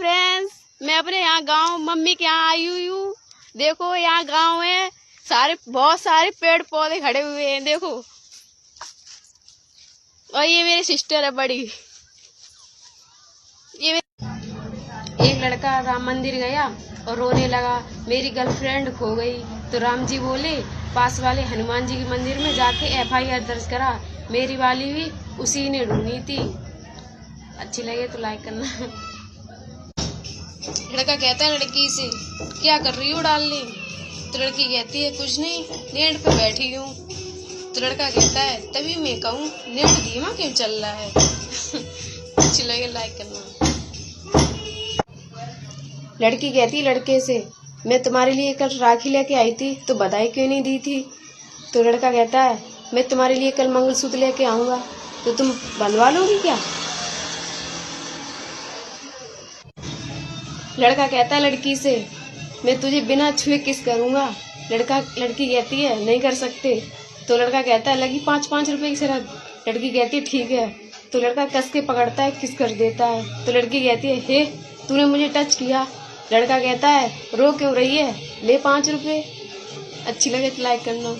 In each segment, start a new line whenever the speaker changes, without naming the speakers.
Friends, मैं अपने यहाँ गांव मम्मी के यहाँ आई हुई हूँ। देखो यहाँ गांव है, बहुत सारे पेड़ पौधे खड़े हुए हैं। देखो, और ये मेरी सिस्टर है बड़ी। एक लड़का राम मंदिर गया और रोने लगा, मेरी गर्लफ्रेंड खो गई। तो राम जी बोले, पास वाले हनुमान जी के मंदिर में जाके FIR दर्ज करा, मेरी वाली भी उसी ने ढूंढी थी। अच्छी लगे तो लाइक करना। लड़का कहता है लड़की से, क्या कर रही हो डालनी? तो लड़की कहती है, कुछ नहीं, नेट पे बैठी हूँ। तो लड़का कहता है, तभी मैं कहूँ नेट धीमा क्यों चल रहा है? अच्छी लगे लाइक करना। लड़की कहती लड़के से, मैं तुम्हारे लिए कल राखी लेके आई थी तो बधाई क्यों नहीं दी थी? तो लड़का कहता है, मैं तुम्हारे लिए कल मंगलसूत्र लेके आऊंगा तो तुम बनवा लोगी क्या? लड़का कहता है लड़की से, मैं तुझे बिना छुए किस करूंगा? लड़की कहती है, नहीं कर सकते। तो लड़का कहता है, लगी 5-5 रुपए की शरत। लड़की कहती है, ठीक है। तो लड़का कस के पकड़ता है, किस कर देता है। तो लड़की कहती है, हे तूने मुझे टच किया। लड़का कहता है, रो क्यों रही है, ले 5 रुपए। अच्छी लगे तो लाइक करना।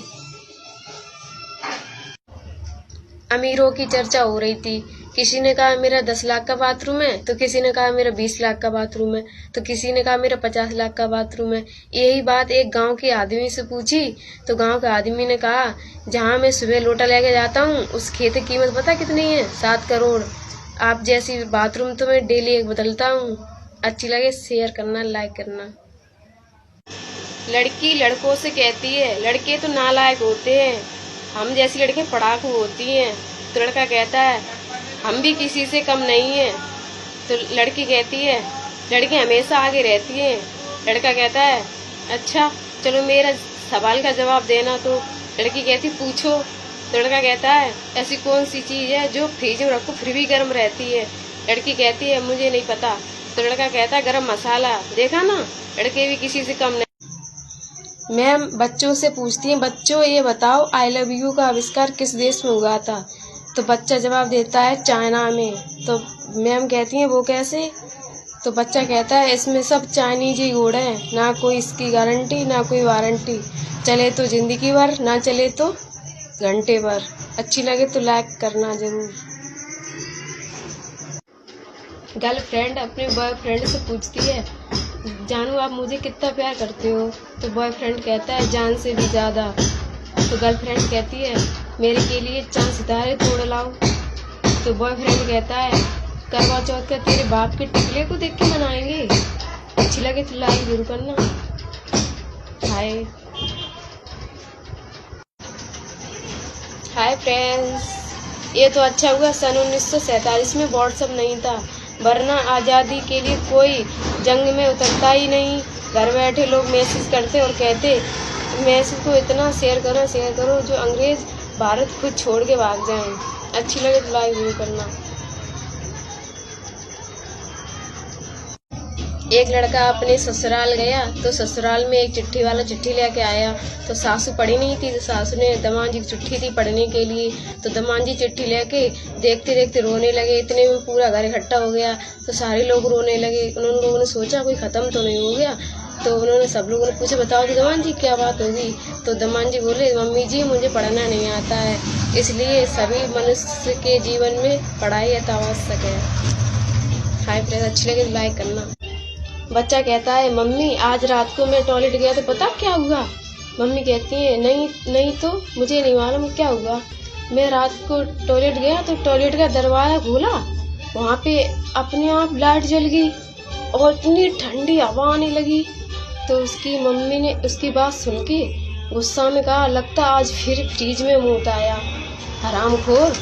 अमीरों की चर्चा हो रही थी। किसी ने कहा मेरा 10 लाख का बाथरूम है, तो किसी ने कहा मेरा 20 लाख का बाथरूम है, तो किसी ने कहा मेरा 50 लाख का बाथरूम है। यही बात एक गांव के आदमी से पूछी तो गांव के आदमी ने कहा, जहां मैं सुबह लोटा लेके जाता हूं उस खेत की कीमत पता कितनी है? 7 करोड़। आप जैसी बाथरूम तो मैं डेली एक बदलता हूँ। अच्छी लगे शेयर करना, लाइक करना। लड़की लड़कों से कहती है, लड़के तो नालायक होते हैं, हम जैसी लड़के पढ़ाकू होती हैं। तो लड़का कहता है, हम भी किसी से कम नहीं है। तो लड़की कहती है, लड़की हमेशा आगे रहती है। लड़का कहता है, अच्छा चलो मेरा सवाल का जवाब देना। तो लड़की कहती, पूछो। तो लड़का कहता है, ऐसी कौन सी चीज है जो फ्रिज में रखो फिर भी गर्म रहती है? लड़की कहती है, मुझे नहीं पता। तो लड़का कहता है, गरम मसाला। देखा ना, लड़के भी किसी से कम नहीं। मैम बच्चों से पूछती है, बच्चों ये बताओ I love you का आविष्कार किस देश में हुआ था? तो बच्चा जवाब देता है, चाइना में। तो मैम कहती हैं, वो कैसे? तो बच्चा कहता है, इसमें सब चाइनीज ही गुण है, ना कोई इसकी गारंटी ना कोई वारंटी, चले तो जिंदगी भर, ना चले तो घंटे भर। अच्छी लगे तो लाइक करना जरूर। गर्लफ्रेंड अपने बॉयफ्रेंड से पूछती है, जानू आप मुझे कितना प्यार करते हो? तो बॉयफ्रेंड कहता है, जान से भी ज्यादा। तो गर्लफ्रेंड कहती है, मेरे के लिए चांद सितारे तोड़ लाओ। तो बॉयफ्रेंड कहता है, करवा चौथ का तेरे बाप के टिकले को देख के मनाएंगे। अच्छी लगे तो लाइक जरूर करना। हाय फ्रेंड्स, ये तो अच्छा हुआ सन 1947 में व्हाट्सएप नहीं था, वरना आज़ादी के लिए कोई जंग में उतरता ही नहीं। घर बैठे लोग मैसेज करते और कहते, मैसेज को इतना शेयर करो जो अंग्रेज भारत खुद छोड़ के भाग जाएं। अच्छी लगे तो लाइक जरूर करना। एक लड़का अपने ससुराल गया तो ससुराल में एक चिट्ठी वाला चिट्ठी लेके आया। तो सासू पढ़ी नहीं थी, तो सासू ने दमाद जी की चिट्ठी थी पढ़ने के लिए। तो दमाद जी चिट्ठी लेके देखते देखते रोने लगे। इतने में पूरा घर इकट्ठा हो गया तो सारे लोग रोने लगे। उन लोगों ने सोचा कोई खत्म तो नहीं हो गया। तो उन्होंने सब लोगों ने पूछा, बताओ तो दमाद जी क्या बात होगी? तो दमाद जी बोले, मम्मी जी मुझे पढ़ना नहीं आता है, इसलिए सभी मनुष्य के जीवन में पढ़ाई अत्यावश्यक है। हाय फ्रेंड्स, अच्छी लगे तो लाइक करना। बच्चा कहता है, मम्मी आज रात को मैं टॉयलेट गया तो पता क्या हुआ? मम्मी कहती है, नहीं तो मुझे नहीं मालूम क्या हुआ। मैं रात को टॉयलेट गया तो टॉयलेट का दरवाजा खोला, वहाँ पे अपने आप लाइट जल गई और इतनी ठंडी हवा आने लगी। तो उसकी मम्मी ने उसकी बात सुन के गुस्सा में कहा, लगता आज फिर फ्रिज में मुँह आया, हरामखोर।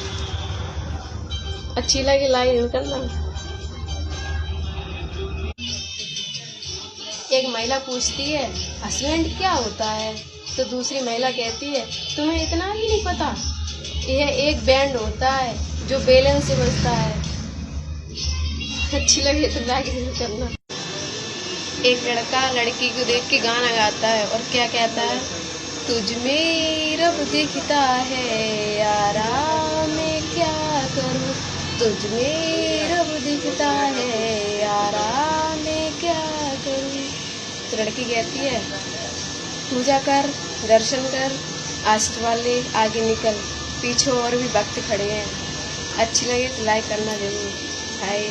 अच्छी लगे लाइक करना। एक महिला पूछती है, हस्बैंड क्या होता है? तो दूसरी महिला कहती है, तुम्हें इतना ही नहीं पता? यह एक बैंड होता है जो बेलन से बजता है। अच्छी लगे तो लाइक करना। एक लड़का लड़की को देख के गाना गाता है और क्या कहता है, तुझ में रब दिखता है यारा मैं क्या करूं, तुझ में रब दिखता है यारा लड़की कहती है पूजा कर, दर्शन कर, आशीर्वाद ले, आगे निकल, पीछे और भी भक्त खड़े हैं। अच्छी लगे तो लाइक करना जरूर। हाय।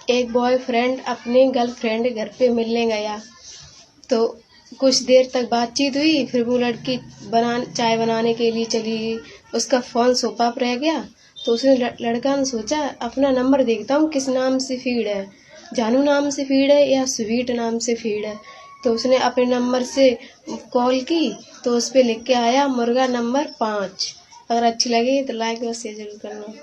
एक बॉयफ्रेंड अपने गर्लफ्रेंड घर पे मिलने गया तो कुछ देर तक बातचीत हुई, फिर वो लड़की चाय बनाने के लिए चली गई। उसका फोन सोफा पर रह गया तो उसने लड़का ने सोचा अपना नंबर देखता हूँ किस नाम से फीड है, जानू नाम से फीड है या स्वीट नाम से फीड है। तो उसने अपने नंबर से कॉल की तो उस पे लिख के आया मुर्गा नंबर 5। अगर अच्छी लगे तो लाइक और शेयर जरूर करना।